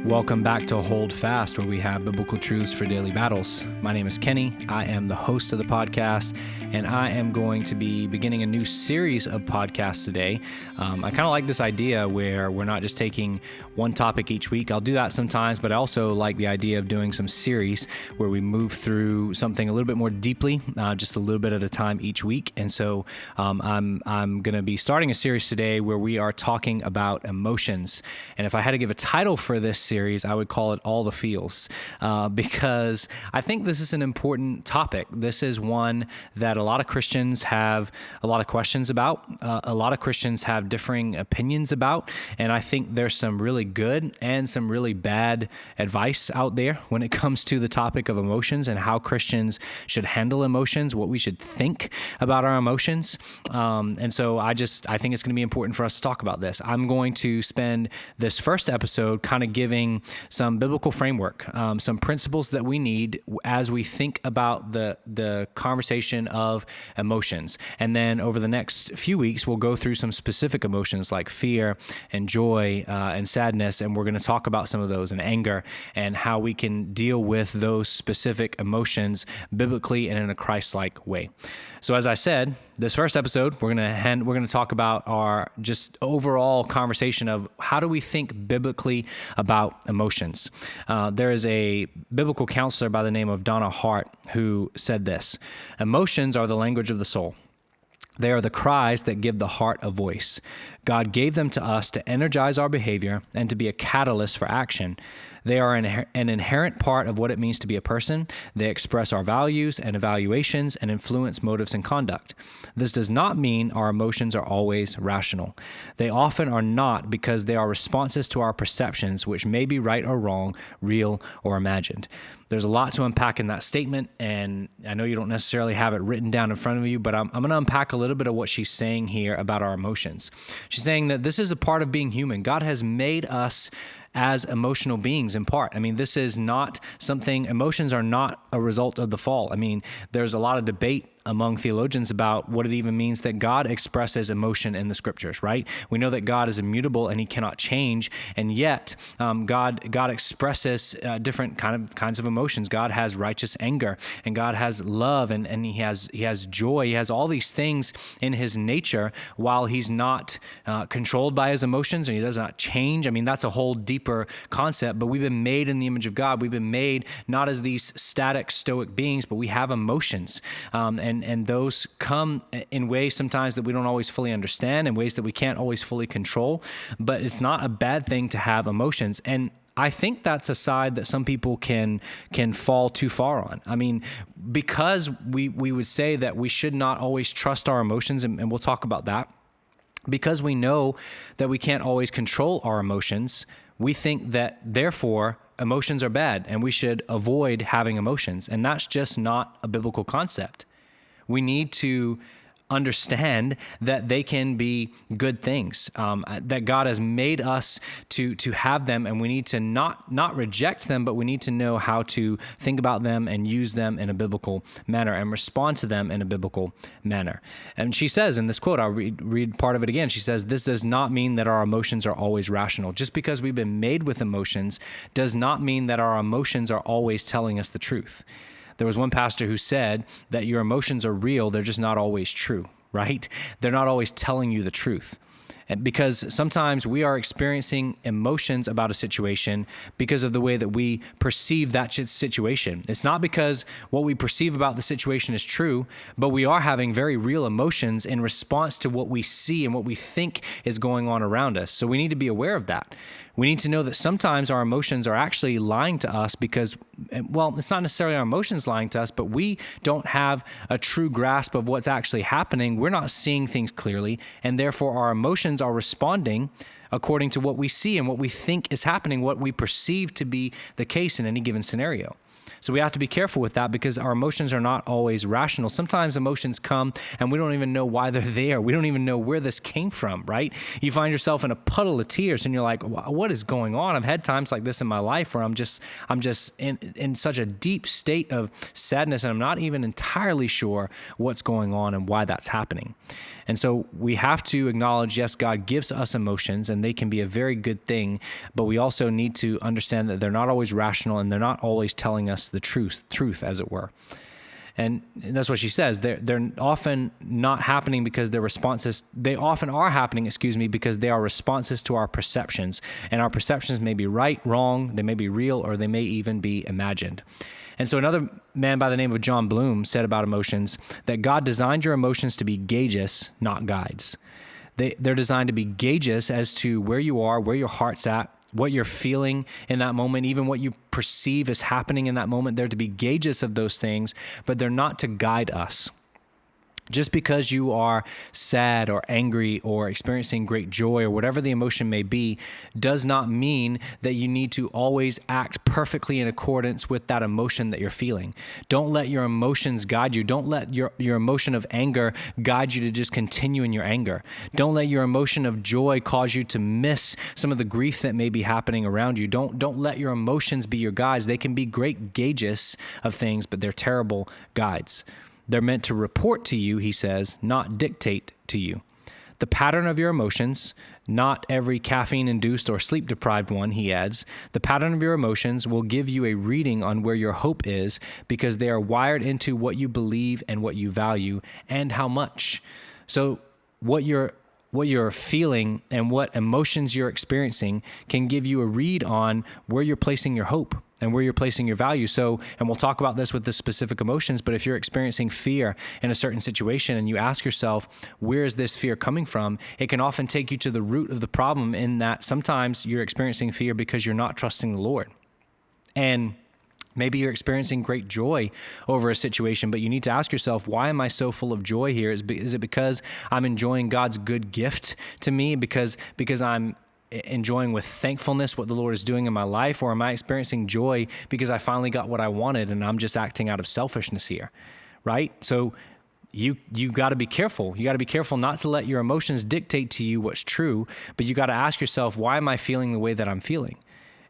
Welcome back to Hold Fast, where we have biblical truths for daily battles. My name is Kenny. I am the host of the podcast, and I am going to be beginning a new series of podcasts today. I kind of like this idea where we're not just taking one topic each week. I'll do that sometimes, but I also like the idea of doing some series where we move through something a little bit more deeply, just a little bit at a time each week. And so I'm going to be starting a series today where we are talking about emotions. And if I had to give a title for this series, I would call it All the Feels, because I think this is an important topic. This is one that a lot of Christians have a lot of questions about. A lot of Christians have differing opinions about, and I think there's some really good and some really bad advice out there when it comes to the topic of emotions and how Christians should handle emotions, what we should think about our emotions. And so I think it's going to be important for us to talk about this. I'm going to spend this first episode kind of giving some biblical framework, some principles that we need as we think about the conversation of emotions. And then over the next few weeks, we'll go through some specific emotions like fear and joy and sadness, and we're going to talk about some of those, and anger, and how we can deal with those specific emotions biblically and in a Christ-like way. So as I said, this first episode, we're going to talk about our just overall conversation of how do we think biblically about emotions. There is a biblical counselor by the name of Donna Hart who said this: emotions are the language of the soul. They are the cries that give the heart a voice. God gave them to us to energize our behavior and to be a catalyst for action. They are an inherent part of what it means to be a person. They express our values and evaluations and influence motives and conduct. This does not mean our emotions are always rational. They often are not, because they are responses to our perceptions, which may be right or wrong, real or imagined. There's a lot to unpack in that statement, and I know you don't necessarily have it written down in front of you, but I'm going to unpack a little bit of what she's saying here about our emotions. She's saying that this is a part of being human. God has made us as emotional beings in part. I mean, this is not something, emotions are not a result of the fall. I mean, there's a lot of debate among theologians about what it even means that God expresses emotion in the scriptures, right? We know that God is immutable and he cannot change, and yet God expresses different kinds of emotions. God has righteous anger, and God has love, and he has joy. He has all these things in his nature while he's not controlled by his emotions, and he does not change. I mean, that's a whole deeper concept, but we've been made in the image of God. We've been made not as these static, stoic beings, but we have emotions, and those come in ways sometimes that we don't always fully understand, in ways that we can't always fully control, but it's not a bad thing to have emotions. And I think that's a side that some people can fall too far on. I mean, because we would say that we should not always trust our emotions, and we'll talk about that, because we know that we can't always control our emotions, we think that therefore emotions are bad and we should avoid having emotions. And that's just not a biblical concept. We need to understand that they can be good things, that God has made us to have them, and we need to not reject them, but we need to know how to think about them and use them in a biblical manner and respond to them in a biblical manner. And she says in this quote, I'll read part of it again. She says, "This does not mean that our emotions are always rational. Just because we've been made with emotions does not mean that our emotions are always telling us the truth." There was one pastor who said that your emotions are real, they're just not always true, right? They're not always telling you the truth. And because sometimes we are experiencing emotions about a situation because of the way that we perceive that situation. It's not because what we perceive about the situation is true, but we are having very real emotions in response to what we see and what we think is going on around us. So we need to be aware of that. We need to know that sometimes our emotions are actually lying to us because, well, it's not necessarily our emotions lying to us, but we don't have a true grasp of what's actually happening. We're not seeing things clearly, and therefore our emotions are responding according to what we see and what we think is happening, what we perceive to be the case in any given scenario. So we have to be careful with that, because our emotions are not always rational. Sometimes emotions come and we don't even know why they're there. We don't even know where this came from, right? You find yourself in a puddle of tears and you're like, what is going on? I've had times like this in my life where I'm just in such a deep state of sadness, and I'm not even entirely sure what's going on and why that's happening. And so we have to acknowledge, yes, God gives us emotions and they can be a very good thing, but we also need to understand that they're not always rational and they're not always telling us the truth as it were. And that's what she says. They're often not happening because they're responses. They often are happening, because they are responses to our perceptions. And our perceptions may be right, wrong, they may be real, or they may even be imagined. And so another man by the name of John Bloom said about emotions that God designed your emotions to be gauges, not guides. They're designed to be gauges as to where you are, where your heart's at, what you're feeling in that moment, even what you perceive is happening in that moment. They're to be gauges of those things, but they're not to guide us. Just because you are sad or angry or experiencing great joy or whatever the emotion may be does not mean that you need to always act perfectly in accordance with that emotion that you're feeling. Don't let your emotions guide you. Don't let your emotion of anger guide you to just continue in your anger. Don't let your emotion of joy cause you to miss some of the grief that may be happening around you. Don't let your emotions be your guides. They can be great gauges of things, but they're terrible guides. They're meant to report to you, he says, not dictate to you. The pattern of your emotions, not every caffeine-induced or sleep-deprived one, he adds, the pattern of your emotions will give you a reading on where your hope is because they are wired into what you believe and what you value and how much. So what you're feeling and what emotions you're experiencing can give you a read on where you're placing your hope and where you're placing your value. So, and we'll talk about this with the specific emotions, but if you're experiencing fear in a certain situation and you ask yourself, where is this fear coming from? It can often take you to the root of the problem in that sometimes you're experiencing fear because you're not trusting the Lord. And maybe you're experiencing great joy over a situation, but you need to ask yourself, why am I so full of joy here? Is it because I'm enjoying God's good gift to me? Because I'm enjoying with thankfulness what the Lord is doing in my life? Or am I experiencing joy because I finally got what I wanted and I'm just acting out of selfishness here, right? So you got to be careful. You got to be careful not to let your emotions dictate to you what's true, but you got to ask yourself, why am I feeling the way that I'm feeling?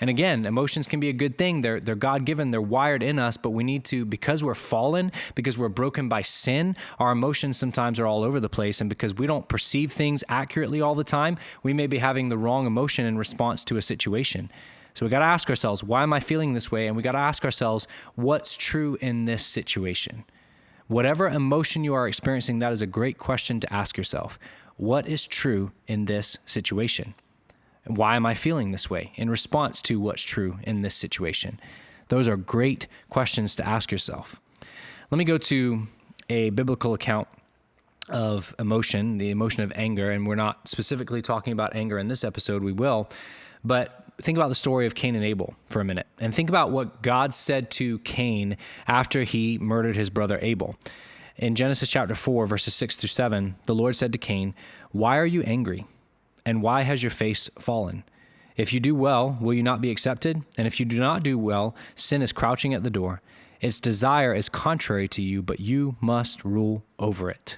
And again, emotions can be a good thing. They're God-given, they're wired in us, but we need to, because we're fallen, because we're broken by sin, our emotions sometimes are all over the place. And because we don't perceive things accurately all the time, we may be having the wrong emotion in response to a situation. So we got to ask ourselves, why am I feeling this way? And we got to ask ourselves, what's true in this situation? Whatever emotion you are experiencing, that is a great question to ask yourself. What is true in this situation? And why am I feeling this way in response to what's true in this situation? Those are great questions to ask yourself. Let me go to a biblical account of emotion, the emotion of anger, and we're not specifically talking about anger in this episode, we will, but think about the story of Cain and Abel for a minute, and think about what God said to Cain after he murdered his brother Abel. In Genesis chapter 4, verses 6 through 7, the Lord said to Cain, "Why are you angry? And why has your face fallen? If you do well, will you not be accepted? And if you do not do well, sin is crouching at the door. Its desire is contrary to you, but you must rule over it."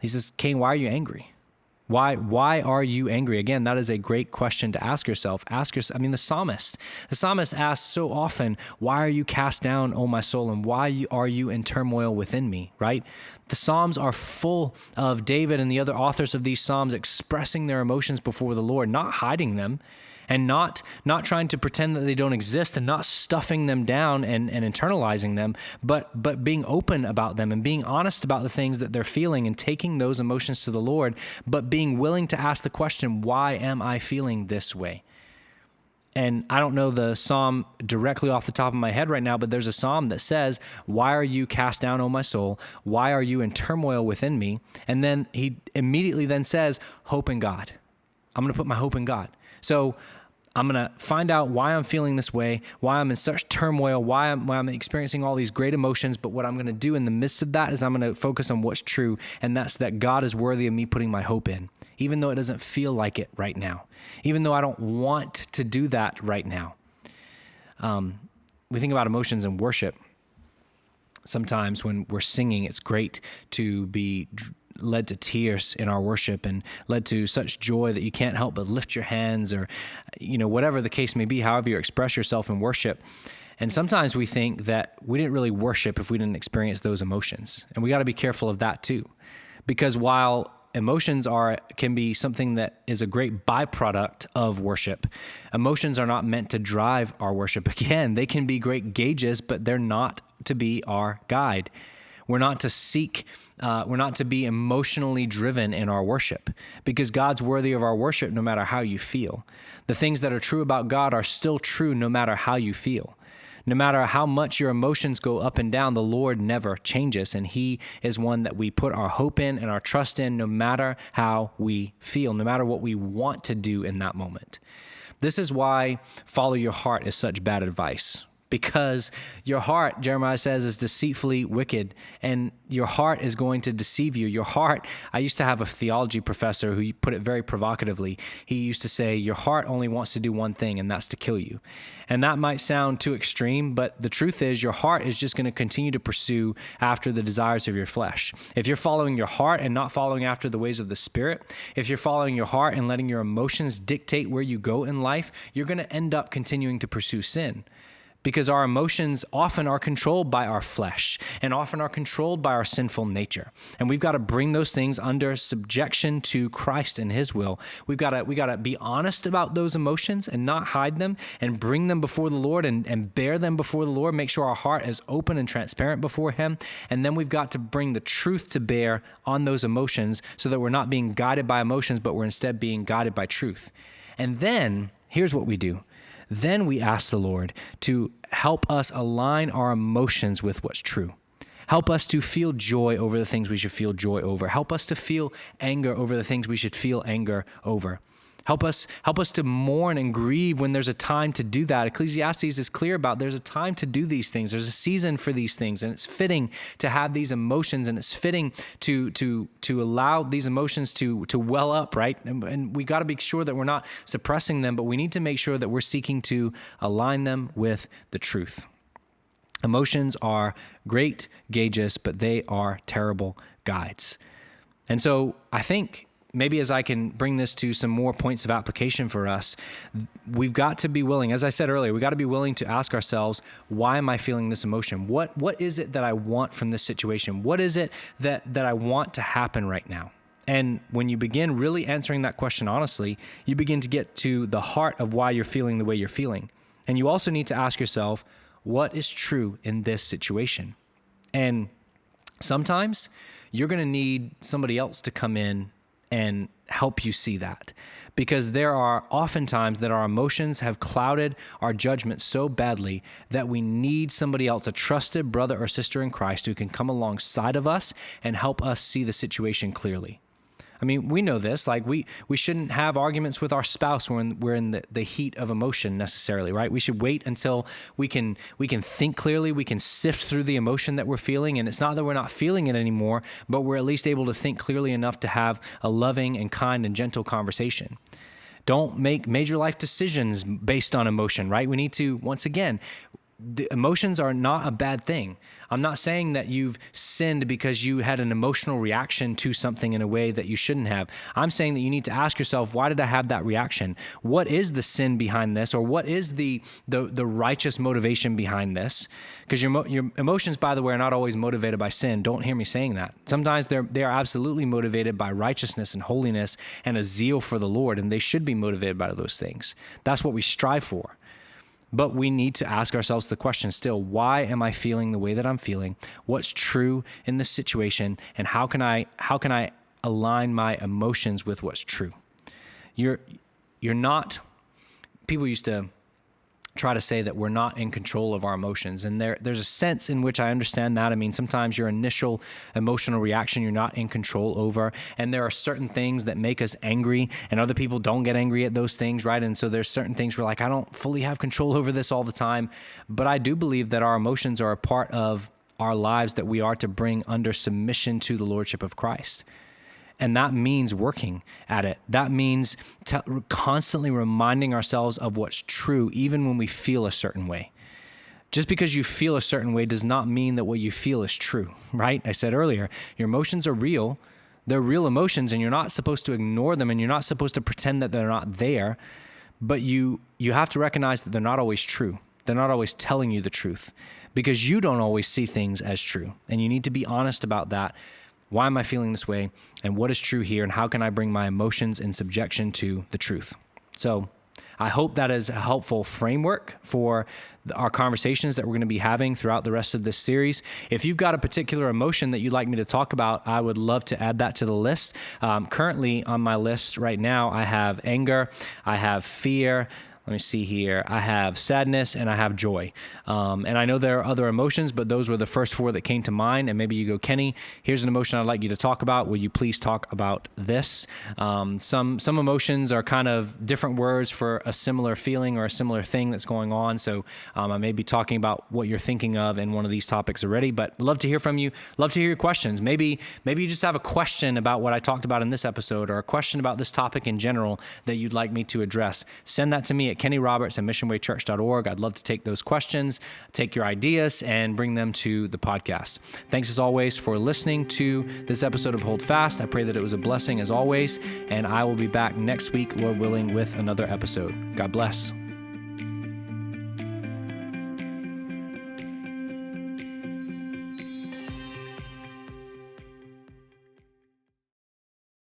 He says, Cain, why are you angry? Why are you angry? Again, that is a great question to ask yourself. The psalmist asks so often, why are you cast down, O my soul, and why are you in turmoil within me, right? The Psalms are full of David and the other authors of these Psalms expressing their emotions before the Lord, not hiding them, and not trying to pretend that they don't exist and not stuffing them down and internalizing them, but being open about them and being honest about the things that they're feeling and taking those emotions to the Lord, but being willing to ask the question, why am I feeling this way? And I don't know the psalm directly off the top of my head right now, but there's a psalm that says, why are you cast down, O my soul? Why are you in turmoil within me? And then he immediately then says, hope in God. I'm going to put my hope in God. So I'm going to find out why I'm feeling this way, why I'm in such turmoil, why I'm experiencing all these great emotions. But what I'm going to do in the midst of that is I'm going to focus on what's true, and that's that God is worthy of me putting my hope in, even though it doesn't feel like it right now, even though I don't want to do that right now. We think about emotions in worship. Sometimes when we're singing, it's great to be led to tears in our worship and led to such joy that you can't help but lift your hands, or, whatever the case may be, however you express yourself in worship. And sometimes we think that we didn't really worship if we didn't experience those emotions. And we got to be careful of that too. Because while emotions can be something that is a great byproduct of worship. Emotions are not meant to drive our worship. Again, they can be great gauges, but they're not to be our guide. We're not to be emotionally driven in our worship, because God's worthy of our worship no matter how you feel. The things that are true about God are still true no matter how you feel. No matter how much your emotions go up and down, the Lord never changes, and He is one that we put our hope in and our trust in no matter how we feel, no matter what we want to do in that moment. This is why follow your heart is such bad advice. Because your heart, Jeremiah says, is deceitfully wicked, and your heart is going to deceive you. Your heart, I used to have a theology professor who put it very provocatively. He used to say, your heart only wants to do one thing, and that's to kill you. And that might sound too extreme, but the truth is your heart is just going to continue to pursue after the desires of your flesh. If you're following your heart and not following after the ways of the Spirit, if you're following your heart and letting your emotions dictate where you go in life, you're going to end up continuing to pursue sin. Because our emotions often are controlled by our flesh and often are controlled by our sinful nature. And we've got to bring those things under subjection to Christ and His will. We've got to be honest about those emotions and not hide them, and bring them before the Lord and bear them before the Lord. Make sure our heart is open and transparent before Him. And then we've got to bring the truth to bear on those emotions so that we're not being guided by emotions, but we're instead being guided by truth. And then here's what we do. Then we ask the Lord to help us align our emotions with what's true. Help us to feel joy over the things we should feel joy over. Help us to feel anger over the things we should feel anger over. Help us to mourn and grieve when there's a time to do that. Ecclesiastes is clear about there's a time to do these things. There's a season for these things, and it's fitting to have these emotions, and it's fitting to allow these emotions to well up, right? And we got to be sure that we're not suppressing them, but we need to make sure that we're seeking to align them with the truth. Emotions are great gauges, but they are terrible guides. And so I think maybe as I can bring this to some more points of application for us, we've got to be willing, as I said earlier, we got to be willing to ask ourselves, why am I feeling this emotion? What is it that I want from this situation? What is it that I want to happen right now? And when you begin really answering that question honestly, you begin to get to the heart of why you're feeling the way you're feeling. And you also need to ask yourself, what is true in this situation? And sometimes you're going to need somebody else to come in and help you see that. Because there are often times that our emotions have clouded our judgment so badly that we need somebody else, a trusted brother or sister in Christ, who can come alongside of us and help us see the situation clearly. I mean, we know this, like we shouldn't have arguments with our spouse when we're in the heat of emotion necessarily, right? We should wait until we can think clearly, we can sift through the emotion that we're feeling. And it's not that we're not feeling it anymore, but we're at least able to think clearly enough to have a loving and kind and gentle conversation. Don't make major life decisions based on emotion, right? We need to, once again, the emotions are not a bad thing. I'm not saying that you've sinned because you had an emotional reaction to something in a way that you shouldn't have. I'm saying that you need to ask yourself, why did I have that reaction? What is the sin behind this? Or what is the righteous motivation behind this? Because your emotions, by the way, are not always motivated by sin. Don't hear me saying that. Sometimes they are absolutely motivated by righteousness and holiness and a zeal for the Lord, and they should be motivated by those things. That's what we strive for. But we need to ask ourselves the question still, why am I feeling the way that I'm feeling? What's true in this situation? And how can I align my emotions with what's true? You're not, people used to try to say that we're not in control of our emotions. And there's a sense in which I understand that. I mean, sometimes your initial emotional reaction, you're not in control over. And there are certain things that make us angry, and other people don't get angry at those things, right? And so there's certain things where like, I don't fully have control over this all the time. But I do believe that our emotions are a part of our lives that we are to bring under submission to the Lordship of Christ. And that means working at it. That means constantly reminding ourselves of what's true, even when we feel a certain way. Just because you feel a certain way does not mean that what you feel is true, right? I said earlier, your emotions are real. They're real emotions, and you're not supposed to ignore them, and you're not supposed to pretend that they're not there. But you have to recognize that they're not always true. They're not always telling you the truth, because you don't always see things as true. And you need to be honest about that Why am I feeling this way? And what is true here? And how can I bring my emotions in subjection to the truth? So I hope that is a helpful framework for our conversations that we're going to be having throughout the rest of this series. If you've got a particular emotion that you'd like me to talk about, I would love to add that to the list. Currently on my list right now, I have anger, I have fear, let me see here. I have sadness and I have joy. And I know there are other emotions, but those were the first four that came to mind. And maybe you go, Kenny, here's an emotion I'd like you to talk about. Will you please talk about this? Some emotions are kind of different words for a similar feeling or a similar thing that's going on. So I may be talking about what you're thinking of in one of these topics already, but love to hear from you. Love to hear your questions. Maybe you just have a question about what I talked about in this episode or a question about this topic in general that you'd like me to address. Send that to me at KennyRoberts@MissionWayChurch.org. I'd love to take those questions, take your ideas, and bring them to the podcast. Thanks as always for listening to this episode of Hold Fast. I pray that it was a blessing as always, and I will be back next week, Lord willing, with another episode. God bless.